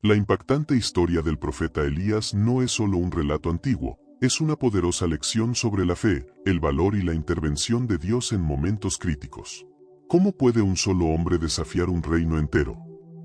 La impactante historia del profeta Elías no es solo un relato antiguo, es una poderosa lección sobre la fe, el valor y la intervención de Dios en momentos críticos. ¿Cómo puede un solo hombre desafiar un reino entero?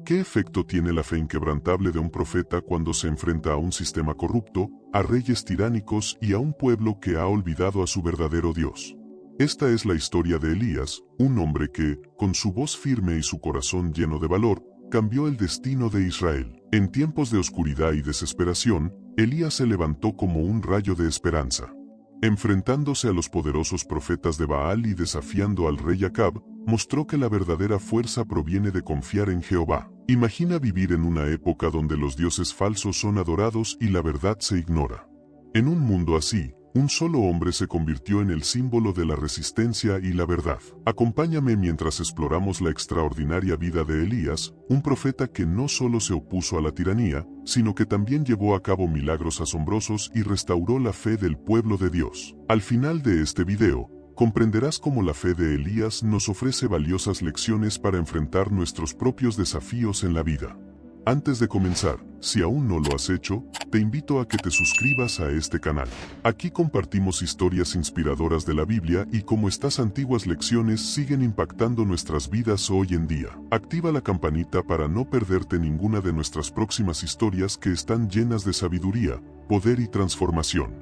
¿Qué efecto tiene la fe inquebrantable de un profeta cuando se enfrenta a un sistema corrupto, a reyes tiránicos y a un pueblo que ha olvidado a su verdadero Dios? Esta es la historia de Elías, un hombre que, con su voz firme y su corazón lleno de valor, cambió el destino de Israel. En tiempos de oscuridad y desesperación, Elías se levantó como un rayo de esperanza. Enfrentándose a los poderosos profetas de Baal y desafiando al rey Acab, mostró que la verdadera fuerza proviene de confiar en Jehová. Imagina vivir en una época donde los dioses falsos son adorados y la verdad se ignora. En un mundo así, un solo hombre se convirtió en el símbolo de la resistencia y la verdad. Acompáñame mientras exploramos la extraordinaria vida de Elías, un profeta que no solo se opuso a la tiranía, sino que también llevó a cabo milagros asombrosos y restauró la fe del pueblo de Dios. Al final de este video, comprenderás cómo la fe de Elías nos ofrece valiosas lecciones para enfrentar nuestros propios desafíos en la vida. Antes de comenzar, si aún no lo has hecho, te invito a que te suscribas a este canal. Aquí compartimos historias inspiradoras de la Biblia y cómo estas antiguas lecciones siguen impactando nuestras vidas hoy en día. Activa la campanita para no perderte ninguna de nuestras próximas historias que están llenas de sabiduría, poder y transformación.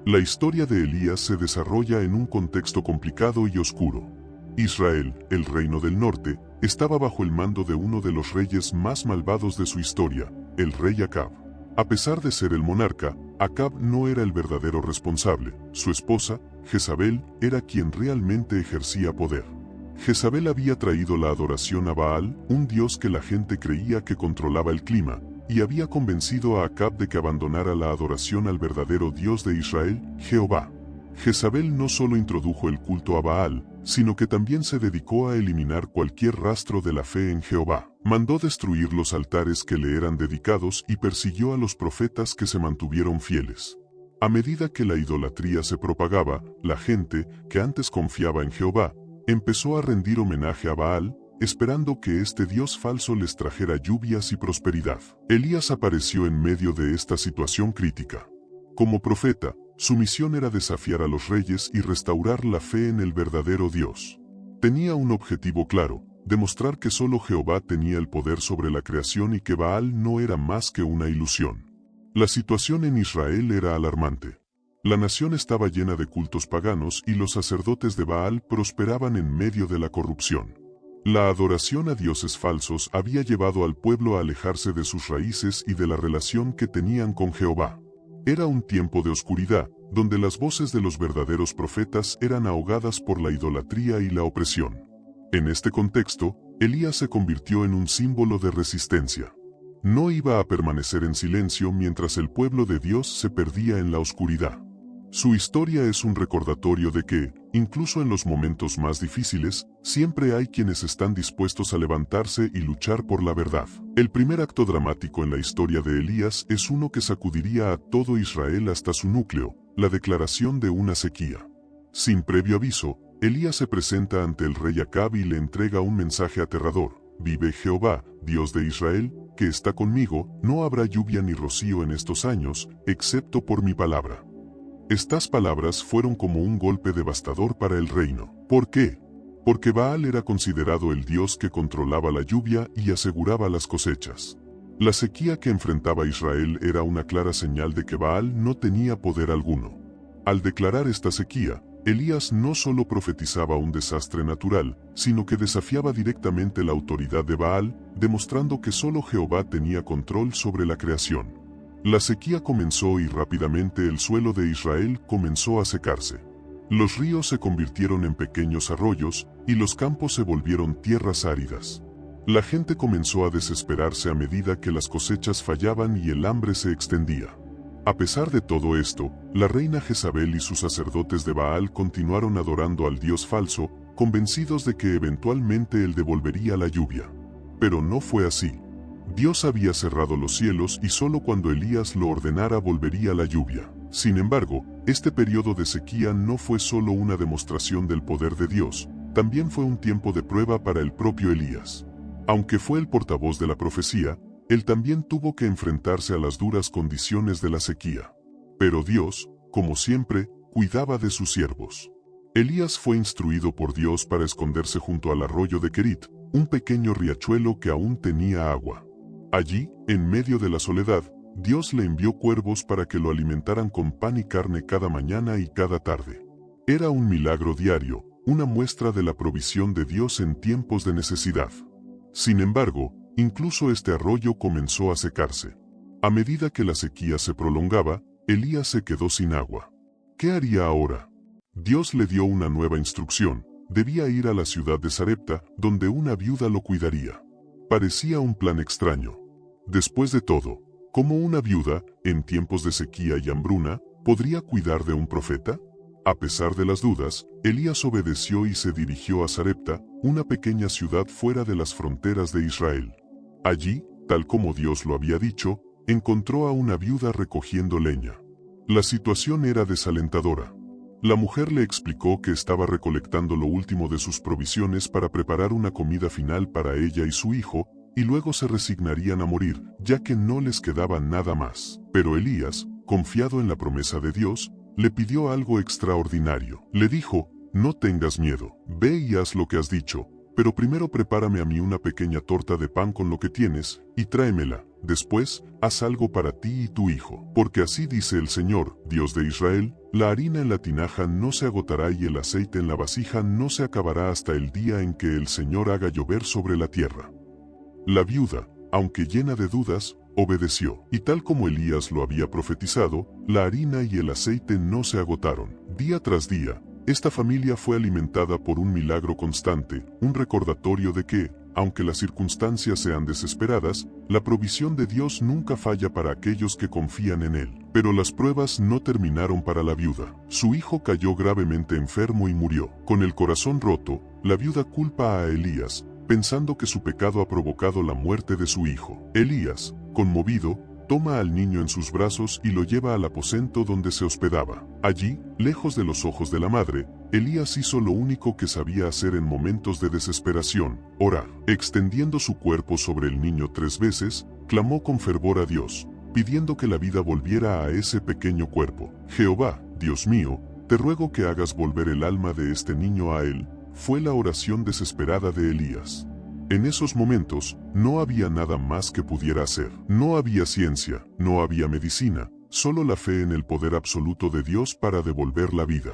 La historia de Elías se desarrolla en un contexto complicado y oscuro. Israel, el reino del norte, estaba bajo el mando de uno de los reyes más malvados de su historia, el rey Acab. A pesar de ser el monarca, Acab no era el verdadero responsable. Su esposa, Jezabel, era quien realmente ejercía poder. Jezabel había traído la adoración a Baal, un dios que la gente creía que controlaba el clima, y había convencido a Acab de que abandonara la adoración al verdadero Dios de Israel, Jehová. Jezabel no solo introdujo el culto a Baal, sino que también se dedicó a eliminar cualquier rastro de la fe en Jehová. Mandó destruir los altares que le eran dedicados y persiguió a los profetas que se mantuvieron fieles. A medida que la idolatría se propagaba, la gente, que antes confiaba en Jehová, empezó a rendir homenaje a Baal, esperando que este dios falso les trajera lluvias y prosperidad. Elías apareció en medio de esta situación crítica. Como profeta, su misión era desafiar a los reyes y restaurar la fe en el verdadero Dios. Tenía un objetivo claro, demostrar que solo Jehová tenía el poder sobre la creación y que Baal no era más que una ilusión. La situación en Israel era alarmante. La nación estaba llena de cultos paganos y los sacerdotes de Baal prosperaban en medio de la corrupción. La adoración a dioses falsos había llevado al pueblo a alejarse de sus raíces y de la relación que tenían con Jehová. Era un tiempo de oscuridad, donde las voces de los verdaderos profetas eran ahogadas por la idolatría y la opresión. En este contexto, Elías se convirtió en un símbolo de resistencia. No iba a permanecer en silencio mientras el pueblo de Dios se perdía en la oscuridad. Su historia es un recordatorio de que, incluso en los momentos más difíciles, siempre hay quienes están dispuestos a levantarse y luchar por la verdad. El primer acto dramático en la historia de Elías es uno que sacudiría a todo Israel hasta su núcleo, la declaración de una sequía. Sin previo aviso, Elías se presenta ante el rey Acab y le entrega un mensaje aterrador. Vive Jehová, Dios de Israel, que está conmigo, no habrá lluvia ni rocío en estos años, excepto por mi palabra. Estas palabras fueron como un golpe devastador para el reino. ¿Por qué? Porque Baal era considerado el dios que controlaba la lluvia y aseguraba las cosechas. La sequía que enfrentaba Israel era una clara señal de que Baal no tenía poder alguno. Al declarar esta sequía, Elías no solo profetizaba un desastre natural, sino que desafiaba directamente la autoridad de Baal, demostrando que solo Jehová tenía control sobre la creación. La sequía comenzó y rápidamente el suelo de Israel comenzó a secarse. Los ríos se convirtieron en pequeños arroyos, y los campos se volvieron tierras áridas. La gente comenzó a desesperarse a medida que las cosechas fallaban y el hambre se extendía. A pesar de todo esto, la reina Jezabel y sus sacerdotes de Baal continuaron adorando al dios falso, convencidos de que eventualmente él devolvería la lluvia. Pero no fue así. Dios había cerrado los cielos y solo cuando Elías lo ordenara volvería la lluvia. Sin embargo, este periodo de sequía no fue solo una demostración del poder de Dios, también fue un tiempo de prueba para el propio Elías. Aunque fue el portavoz de la profecía, él también tuvo que enfrentarse a las duras condiciones de la sequía. Pero Dios, como siempre, cuidaba de sus siervos. Elías fue instruido por Dios para esconderse junto al arroyo de Kerit, un pequeño riachuelo que aún tenía agua. Allí, en medio de la soledad, Dios le envió cuervos para que lo alimentaran con pan y carne cada mañana y cada tarde. Era un milagro diario, una muestra de la provisión de Dios en tiempos de necesidad. Sin embargo, incluso este arroyo comenzó a secarse. A medida que la sequía se prolongaba, Elías se quedó sin agua. ¿Qué haría ahora? Dios le dio una nueva instrucción. Debía ir a la ciudad de Sarepta, donde una viuda lo cuidaría. Parecía un plan extraño. Después de todo, ¿cómo una viuda, en tiempos de sequía y hambruna, podría cuidar de un profeta? A pesar de las dudas, Elías obedeció y se dirigió a Sarepta, una pequeña ciudad fuera de las fronteras de Israel. Allí, tal como Dios lo había dicho, encontró a una viuda recogiendo leña. La situación era desalentadora. La mujer le explicó que estaba recolectando lo último de sus provisiones para preparar una comida final para ella y su hijo, y luego se resignarían a morir, ya que no les quedaba nada más. Pero Elías, confiado en la promesa de Dios, le pidió algo extraordinario. Le dijo, no tengas miedo, ve y haz lo que has dicho, pero primero prepárame a mí una pequeña torta de pan con lo que tienes, y tráemela. Después, haz algo para ti y tu hijo, porque así dice el Señor, Dios de Israel, la harina en la tinaja no se agotará y el aceite en la vasija no se acabará hasta el día en que el Señor haga llover sobre la tierra. La viuda, aunque llena de dudas, obedeció, y tal como Elías lo había profetizado, la harina y el aceite no se agotaron. Día tras día, esta familia fue alimentada por un milagro constante, un recordatorio de que, aunque las circunstancias sean desesperadas, la provisión de Dios nunca falla para aquellos que confían en Él. Pero las pruebas no terminaron para la viuda. Su hijo cayó gravemente enfermo y murió. Con el corazón roto, la viuda culpa a Elías, pensando que su pecado ha provocado la muerte de su hijo. Elías, conmovido, toma al niño en sus brazos y lo lleva al aposento donde se hospedaba. Allí, lejos de los ojos de la madre, Elías hizo lo único que sabía hacer en momentos de desesperación, orar. Extendiendo su cuerpo sobre el niño 3 veces, clamó con fervor a Dios, pidiendo que la vida volviera a ese pequeño cuerpo. Jehová, Dios mío, te ruego que hagas volver el alma de este niño a él, fue la oración desesperada de Elías. En esos momentos, no había nada más que pudiera hacer. No había ciencia, no había medicina, solo la fe en el poder absoluto de Dios para devolver la vida.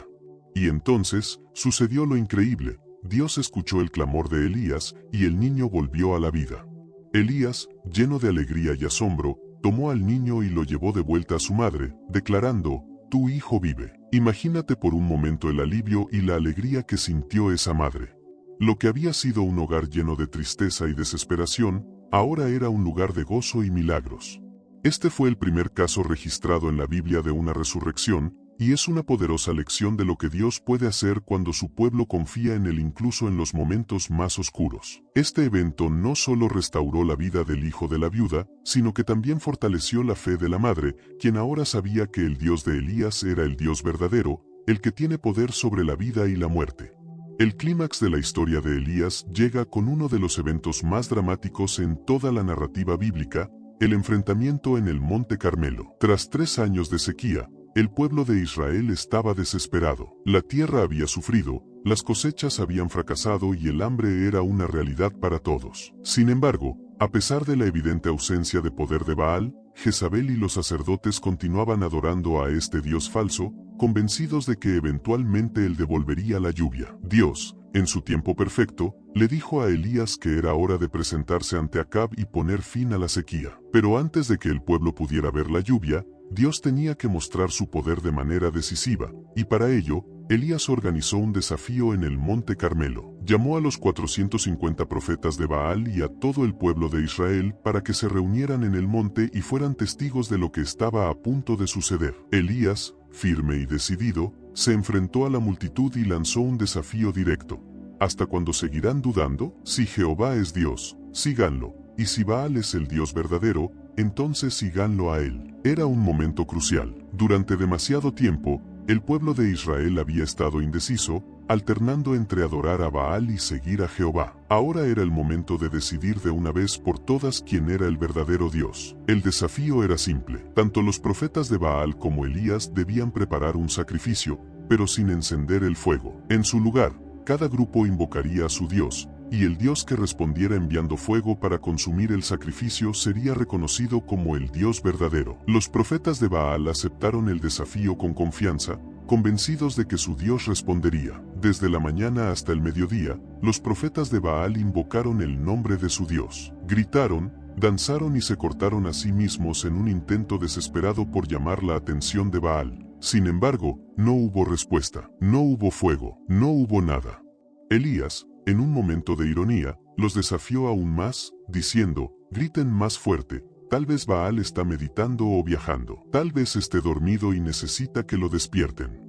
Y entonces, sucedió lo increíble. Dios escuchó el clamor de Elías, y el niño volvió a la vida. Elías, lleno de alegría y asombro, tomó al niño y lo llevó de vuelta a su madre, declarando, tu hijo vive. Imagínate por un momento el alivio y la alegría que sintió esa madre. Lo que había sido un hogar lleno de tristeza y desesperación, ahora era un lugar de gozo y milagros. Este fue el primer caso registrado en la Biblia de una resurrección, y es una poderosa lección de lo que Dios puede hacer cuando su pueblo confía en Él incluso en los momentos más oscuros. Este evento no solo restauró la vida del hijo de la viuda, sino que también fortaleció la fe de la madre, quien ahora sabía que el Dios de Elías era el Dios verdadero, el que tiene poder sobre la vida y la muerte. El clímax de la historia de Elías llega con uno de los eventos más dramáticos en toda la narrativa bíblica, el enfrentamiento en el Monte Carmelo. Tras 3 años de sequía, el pueblo de Israel estaba desesperado. La tierra había sufrido, las cosechas habían fracasado y el hambre era una realidad para todos. Sin embargo, a pesar de la evidente ausencia de poder de Baal, Jezabel y los sacerdotes continuaban adorando a este Dios falso, convencidos de que eventualmente él devolvería la lluvia. Dios, en su tiempo perfecto, le dijo a Elías que era hora de presentarse ante Acab y poner fin a la sequía. Pero antes de que el pueblo pudiera ver la lluvia, Dios tenía que mostrar su poder de manera decisiva, y para ello, Elías organizó un desafío en el Monte Carmelo. Llamó a los 450 profetas de Baal y a todo el pueblo de Israel para que se reunieran en el monte y fueran testigos de lo que estaba a punto de suceder. Elías, firme y decidido, se enfrentó a la multitud y lanzó un desafío directo. ¿Hasta cuándo seguirán dudando? Si Jehová es Dios, síganlo, y si Baal es el Dios verdadero, entonces síganlo a él. Era un momento crucial. Durante demasiado tiempo, el pueblo de Israel había estado indeciso, alternando entre adorar a Baal y seguir a Jehová. Ahora era el momento de decidir de una vez por todas quién era el verdadero Dios. El desafío era simple. Tanto los profetas de Baal como Elías debían preparar un sacrificio, pero sin encender el fuego. En su lugar, cada grupo invocaría a su Dios, y el Dios que respondiera enviando fuego para consumir el sacrificio sería reconocido como el Dios verdadero. Los profetas de Baal aceptaron el desafío con confianza, convencidos de que su Dios respondería. Desde la mañana hasta el mediodía, los profetas de Baal invocaron el nombre de su Dios. Gritaron, danzaron y se cortaron a sí mismos en un intento desesperado por llamar la atención de Baal. Sin embargo, no hubo respuesta, no hubo fuego, no hubo nada. Elías, en un momento de ironía, los desafió aún más, diciendo, griten más fuerte, tal vez Baal está meditando o viajando, tal vez esté dormido y necesita que lo despierten.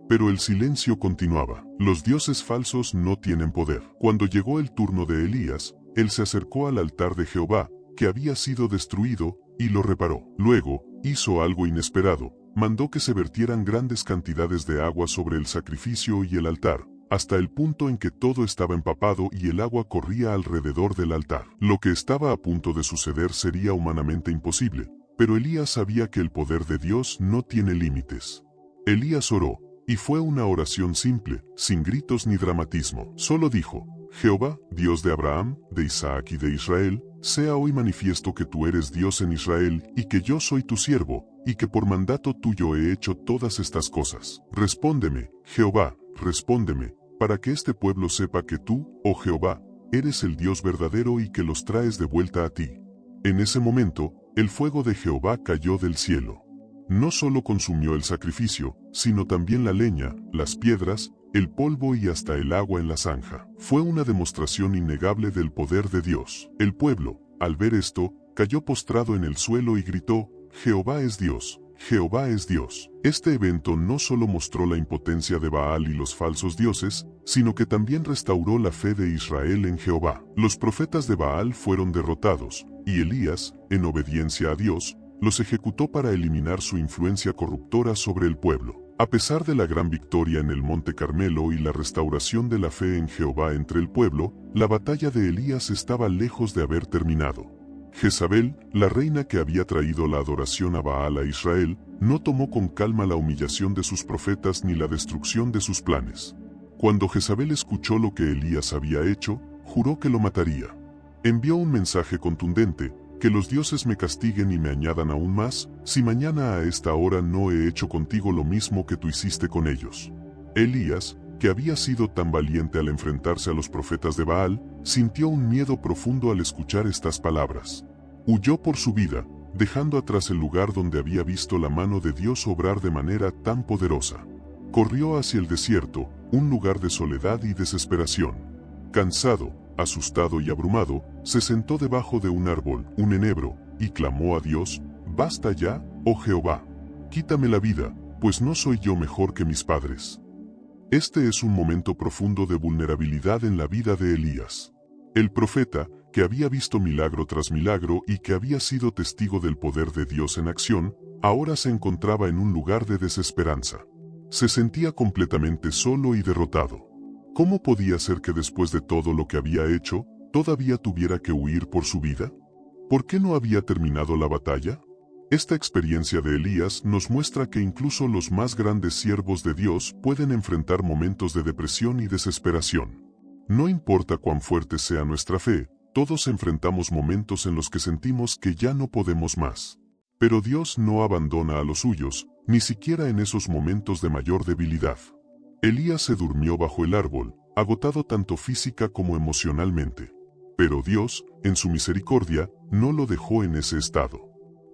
Pero el silencio continuaba. Los dioses falsos no tienen poder. Cuando llegó el turno de Elías, él se acercó al altar de Jehová, que había sido destruido, y lo reparó. Luego, hizo algo inesperado, mandó que se vertieran grandes cantidades de agua sobre el sacrificio y el altar, hasta el punto en que todo estaba empapado y el agua corría alrededor del altar. Lo que estaba a punto de suceder sería humanamente imposible, pero Elías sabía que el poder de Dios no tiene límites. Elías oró, y fue una oración simple, sin gritos ni dramatismo. Solo dijo, Jehová, Dios de Abraham, de Isaac y de Israel, sea hoy manifiesto que tú eres Dios en Israel y que yo soy tu siervo, y que por mandato tuyo he hecho todas estas cosas. Respóndeme, Jehová, respóndeme, para que este pueblo sepa que tú, oh Jehová, eres el Dios verdadero y que los traes de vuelta a ti. En ese momento, el fuego de Jehová cayó del cielo. No solo consumió el sacrificio, sino también la leña, las piedras, el polvo y hasta el agua en la zanja. Fue una demostración innegable del poder de Dios. El pueblo, al ver esto, cayó postrado en el suelo y gritó, Jehová es Dios. Jehová es Dios. Este evento no solo mostró la impotencia de Baal y los falsos dioses, sino que también restauró la fe de Israel en Jehová. Los profetas de Baal fueron derrotados, y Elías, en obediencia a Dios, los ejecutó para eliminar su influencia corruptora sobre el pueblo. A pesar de la gran victoria en el Monte Carmelo y la restauración de la fe en Jehová entre el pueblo, la batalla de Elías estaba lejos de haber terminado. Jezabel, la reina que había traído la adoración a Baal a Israel, no tomó con calma la humillación de sus profetas ni la destrucción de sus planes. Cuando Jezabel escuchó lo que Elías había hecho, juró que lo mataría. Envió un mensaje contundente, que los dioses me castiguen y me añadan aún más, si mañana a esta hora no he hecho contigo lo mismo que tú hiciste con ellos. Elías, que había sido tan valiente al enfrentarse a los profetas de Baal, sintió un miedo profundo al escuchar estas palabras. Huyó por su vida, dejando atrás el lugar donde había visto la mano de Dios obrar de manera tan poderosa. Corrió hacia el desierto, un lugar de soledad y desesperación. Cansado, asustado y abrumado, se sentó debajo de un árbol, un enebro, y clamó a Dios, «Basta ya, oh Jehová, quítame la vida, pues no soy yo mejor que mis padres». Este es un momento profundo de vulnerabilidad en la vida de Elías. El profeta, que había visto milagro tras milagro y que había sido testigo del poder de Dios en acción, ahora se encontraba en un lugar de desesperanza. Se sentía completamente solo y derrotado. ¿Cómo podía ser que después de todo lo que había hecho, todavía tuviera que huir por su vida? ¿Por qué no había terminado la batalla? Esta experiencia de Elías nos muestra que incluso los más grandes siervos de Dios pueden enfrentar momentos de depresión y desesperación. No importa cuán fuerte sea nuestra fe, todos enfrentamos momentos en los que sentimos que ya no podemos más. Pero Dios no abandona a los suyos, ni siquiera en esos momentos de mayor debilidad. Elías se durmió bajo el árbol, agotado tanto física como emocionalmente. Pero Dios, en su misericordia, no lo dejó en ese estado.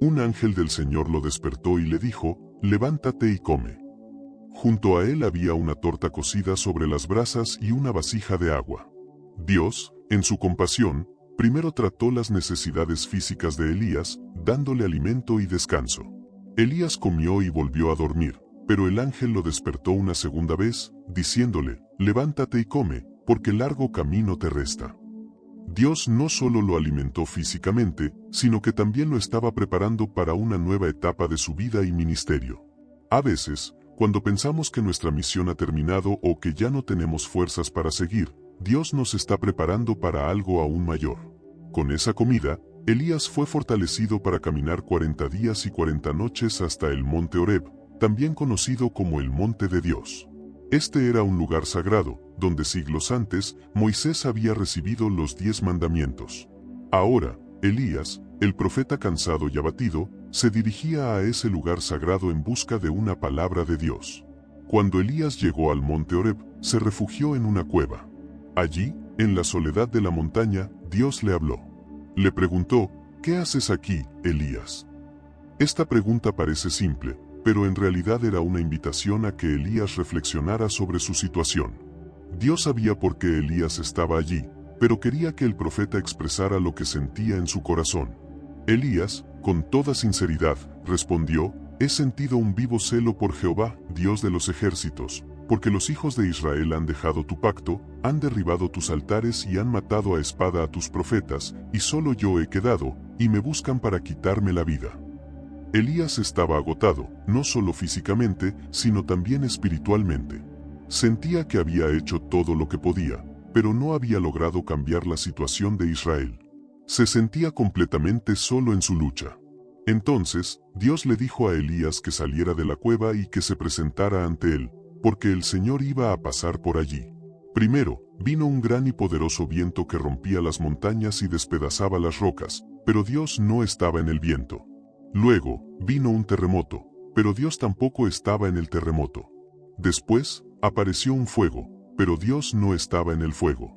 Un ángel del Señor lo despertó y le dijo, «Levántate y come». Junto a él había una torta cocida sobre las brasas y una vasija de agua. Dios, en su compasión, primero trató las necesidades físicas de Elías, dándole alimento y descanso. Elías comió y volvió a dormir, pero el ángel lo despertó una segunda vez, diciéndole, «Levántate y come, porque largo camino te resta». Dios no solo lo alimentó físicamente, sino que también lo estaba preparando para una nueva etapa de su vida y ministerio. A veces, Cuando pensamos que nuestra misión ha terminado o que ya no tenemos fuerzas para seguir, Dios nos está preparando para algo aún mayor. Con esa comida, Elías fue fortalecido para caminar 40 días y 40 noches hasta el monte Horeb, también conocido como el monte de Dios. Este era un lugar sagrado, donde siglos antes, Moisés había recibido los 10 mandamientos. Ahora, Elías, el profeta cansado y abatido, se dirigía a ese lugar sagrado en busca de una palabra de Dios. Cuando Elías llegó al monte Horeb, se refugió en una cueva. Allí, en la soledad de la montaña, Dios le habló. Le preguntó, ¿qué haces aquí, Elías? Esta pregunta parece simple, pero en realidad era una invitación a que Elías reflexionara sobre su situación. Dios sabía por qué Elías estaba allí, pero quería que el profeta expresara lo que sentía en su corazón. Elías, con toda sinceridad, respondió, he sentido un vivo celo por Jehová, Dios de los ejércitos, porque los hijos de Israel han dejado tu pacto, han derribado tus altares y han matado a espada a tus profetas, y solo yo he quedado, y me buscan para quitarme la vida. Elías estaba agotado, no solo físicamente, sino también espiritualmente. Sentía que había hecho todo lo que podía, pero no había logrado cambiar la situación de Israel. Se sentía completamente solo en su lucha. Entonces, Dios le dijo a Elías que saliera de la cueva y que se presentara ante él, porque el Señor iba a pasar por allí. Primero, vino un gran y poderoso viento que rompía las montañas y despedazaba las rocas, pero Dios no estaba en el viento. Luego, vino un terremoto, pero Dios tampoco estaba en el terremoto. Después, apareció un fuego, pero Dios no estaba en el fuego.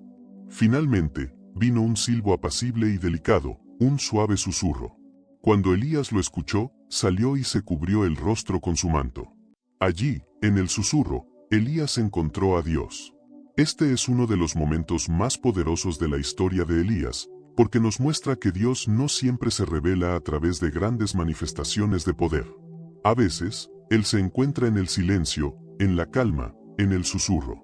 Finalmente, vino un silbo apacible y delicado, un suave susurro. Cuando Elías lo escuchó, salió y se cubrió el rostro con su manto. Allí, en el susurro, Elías encontró a Dios. Este es uno de los momentos más poderosos de la historia de Elías, porque nos muestra que Dios no siempre se revela a través de grandes manifestaciones de poder. A veces, Él se encuentra en el silencio, en la calma, en el susurro.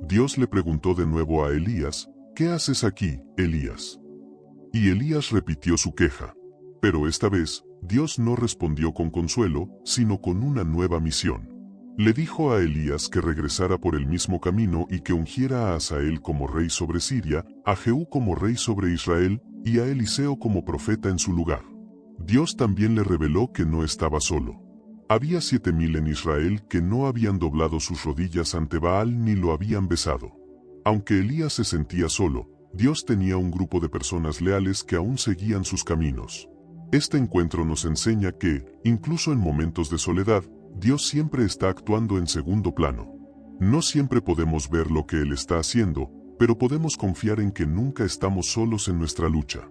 Dios le preguntó de nuevo a Elías, ¿qué haces aquí, Elías? Y Elías repitió su queja. Pero esta vez, Dios no respondió con consuelo, sino con una nueva misión. Le dijo a Elías que regresara por el mismo camino y que ungiera a Hazael como rey sobre Siria, a Jehú como rey sobre Israel, y a Eliseo como profeta en su lugar. Dios también le reveló que no estaba solo. Había 7,000 en Israel que no habían doblado sus rodillas ante Baal ni lo habían besado. Aunque Elías se sentía solo, Dios tenía un grupo de personas leales que aún seguían sus caminos. Este encuentro nos enseña que, incluso en momentos de soledad, Dios siempre está actuando en segundo plano. No siempre podemos ver lo que Él está haciendo, pero podemos confiar en que nunca estamos solos en nuestra lucha.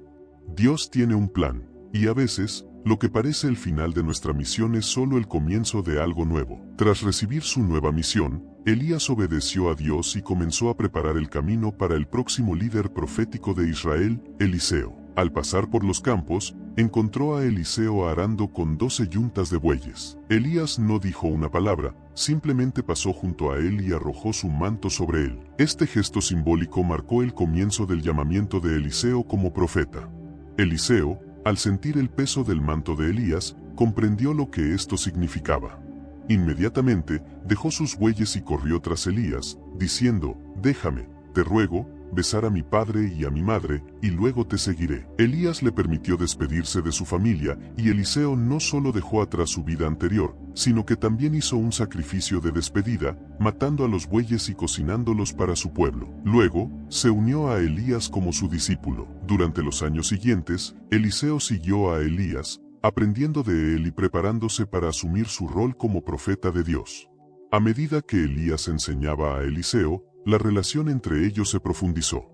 Dios tiene un plan, y a veces, lo que parece el final de nuestra misión es solo el comienzo de algo nuevo. Tras recibir su nueva misión, Elías obedeció a Dios y comenzó a preparar el camino para el próximo líder profético de Israel, Eliseo. Al pasar por los campos, encontró a Eliseo arando con 12 yuntas de bueyes. Elías no dijo una palabra, simplemente pasó junto a él y arrojó su manto sobre él. Este gesto simbólico marcó el comienzo del llamamiento de Eliseo como profeta. Eliseo, al sentir el peso del manto de Elías, comprendió lo que esto significaba. Inmediatamente, dejó sus bueyes y corrió tras Elías, diciendo, «Déjame, te ruego, besar a mi padre y a mi madre, y luego te seguiré». Elías le permitió despedirse de su familia, y Eliseo no solo dejó atrás su vida anterior, sino que también hizo un sacrificio de despedida, matando a los bueyes y cocinándolos para su pueblo. Luego, se unió a Elías como su discípulo. Durante los años siguientes, Eliseo siguió a Elías, aprendiendo de él y preparándose para asumir su rol como profeta de Dios. A medida que Elías enseñaba a Eliseo, la relación entre ellos se profundizó.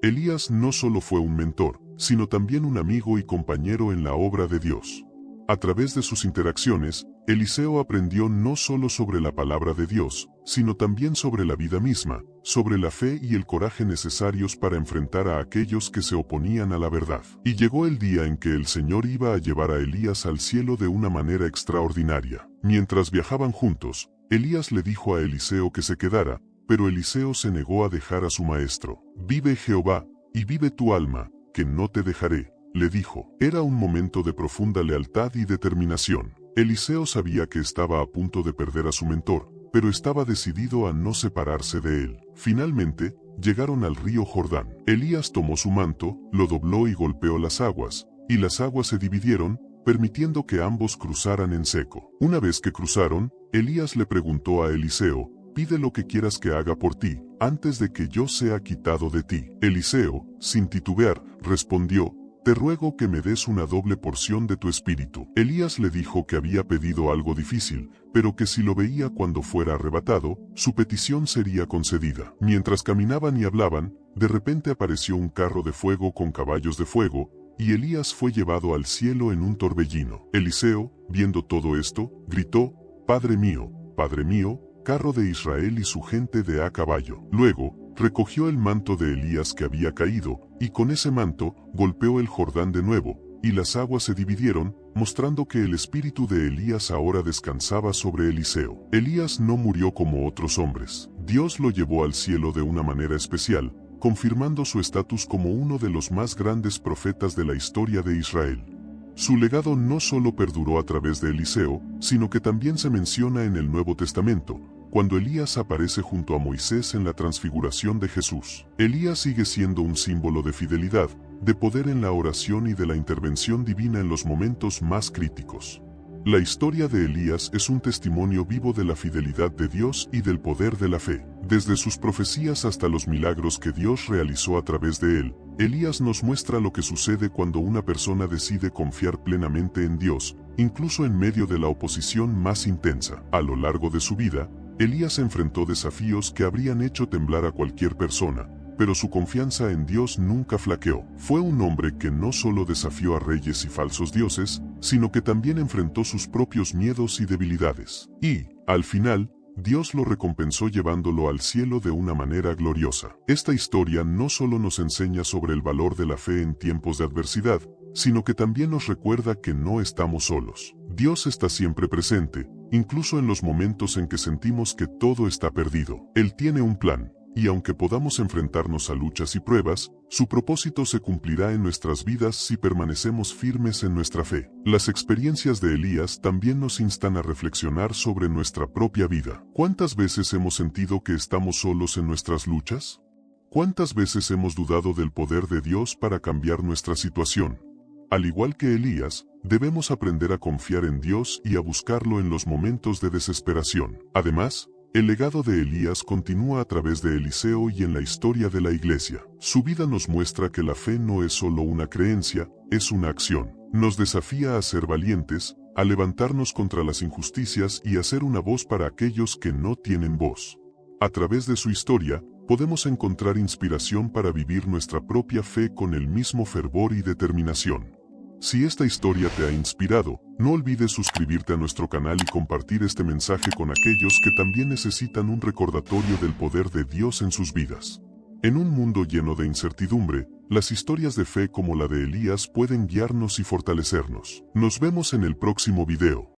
Elías no solo fue un mentor, sino también un amigo y compañero en la obra de Dios. A través de sus interacciones, Eliseo aprendió no solo sobre la palabra de Dios, sino también sobre la vida misma, sobre la fe y el coraje necesarios para enfrentar a aquellos que se oponían a la verdad. Y llegó el día en que el Señor iba a llevar a Elías al cielo de una manera extraordinaria. Mientras viajaban juntos, Elías le dijo a Eliseo que se quedara, pero Eliseo se negó a dejar a su maestro. «Vive Jehová, y vive tu alma, que no te dejaré», le dijo. Era un momento de profunda lealtad y determinación. Eliseo sabía que estaba a punto de perder a su mentor, pero estaba decidido a no separarse de él. Finalmente, llegaron al río Jordán. Elías tomó su manto, lo dobló y golpeó las aguas, y las aguas se dividieron, permitiendo que ambos cruzaran en seco. Una vez que cruzaron, Elías le preguntó a Eliseo: «Pide lo que quieras que haga por ti, antes de que yo sea quitado de ti». Eliseo, sin titubear, respondió: «Te ruego que me des una doble porción de tu espíritu». Elías le dijo que había pedido algo difícil, pero que si lo veía cuando fuera arrebatado, su petición sería concedida. Mientras caminaban y hablaban, de repente apareció un carro de fuego con caballos de fuego, y Elías fue llevado al cielo en un torbellino. Eliseo, viendo todo esto, gritó: Padre mío, carro de Israel y su gente de a caballo». Luego, recogió el manto de Elías que había caído, y con ese manto, golpeó el Jordán de nuevo, y las aguas se dividieron, mostrando que el espíritu de Elías ahora descansaba sobre Eliseo. Elías no murió como otros hombres. Dios lo llevó al cielo de una manera especial, confirmando su estatus como uno de los más grandes profetas de la historia de Israel. Su legado no solo perduró a través de Eliseo, sino que también se menciona en el Nuevo Testamento, cuando Elías aparece junto a Moisés en la transfiguración de Jesús. Elías sigue siendo un símbolo de fidelidad, de poder en la oración y de la intervención divina en los momentos más críticos. La historia de Elías es un testimonio vivo de la fidelidad de Dios y del poder de la fe. Desde sus profecías hasta los milagros que Dios realizó a través de él, Elías nos muestra lo que sucede cuando una persona decide confiar plenamente en Dios, incluso en medio de la oposición más intensa. A lo largo de su vida, Elías enfrentó desafíos que habrían hecho temblar a cualquier persona, pero su confianza en Dios nunca flaqueó. Fue un hombre que no solo desafió a reyes y falsos dioses, sino que también enfrentó sus propios miedos y debilidades. Y, al final, Dios lo recompensó llevándolo al cielo de una manera gloriosa. Esta historia no solo nos enseña sobre el valor de la fe en tiempos de adversidad, sino que también nos recuerda que no estamos solos. Dios está siempre presente, incluso en los momentos en que sentimos que todo está perdido. Él tiene un plan, y aunque podamos enfrentarnos a luchas y pruebas, su propósito se cumplirá en nuestras vidas si permanecemos firmes en nuestra fe. Las experiencias de Elías también nos instan a reflexionar sobre nuestra propia vida. ¿Cuántas veces hemos sentido que estamos solos en nuestras luchas? ¿Cuántas veces hemos dudado del poder de Dios para cambiar nuestra situación? Al igual que Elías, debemos aprender a confiar en Dios y a buscarlo en los momentos de desesperación. Además, el legado de Elías continúa a través de Eliseo y en la historia de la Iglesia. Su vida nos muestra que la fe no es solo una creencia, es una acción. Nos desafía a ser valientes, a levantarnos contra las injusticias y a ser una voz para aquellos que no tienen voz. A través de su historia, podemos encontrar inspiración para vivir nuestra propia fe con el mismo fervor y determinación. Si esta historia te ha inspirado, no olvides suscribirte a nuestro canal y compartir este mensaje con aquellos que también necesitan un recordatorio del poder de Dios en sus vidas. En un mundo lleno de incertidumbre, las historias de fe como la de Elías pueden guiarnos y fortalecernos. Nos vemos en el próximo video.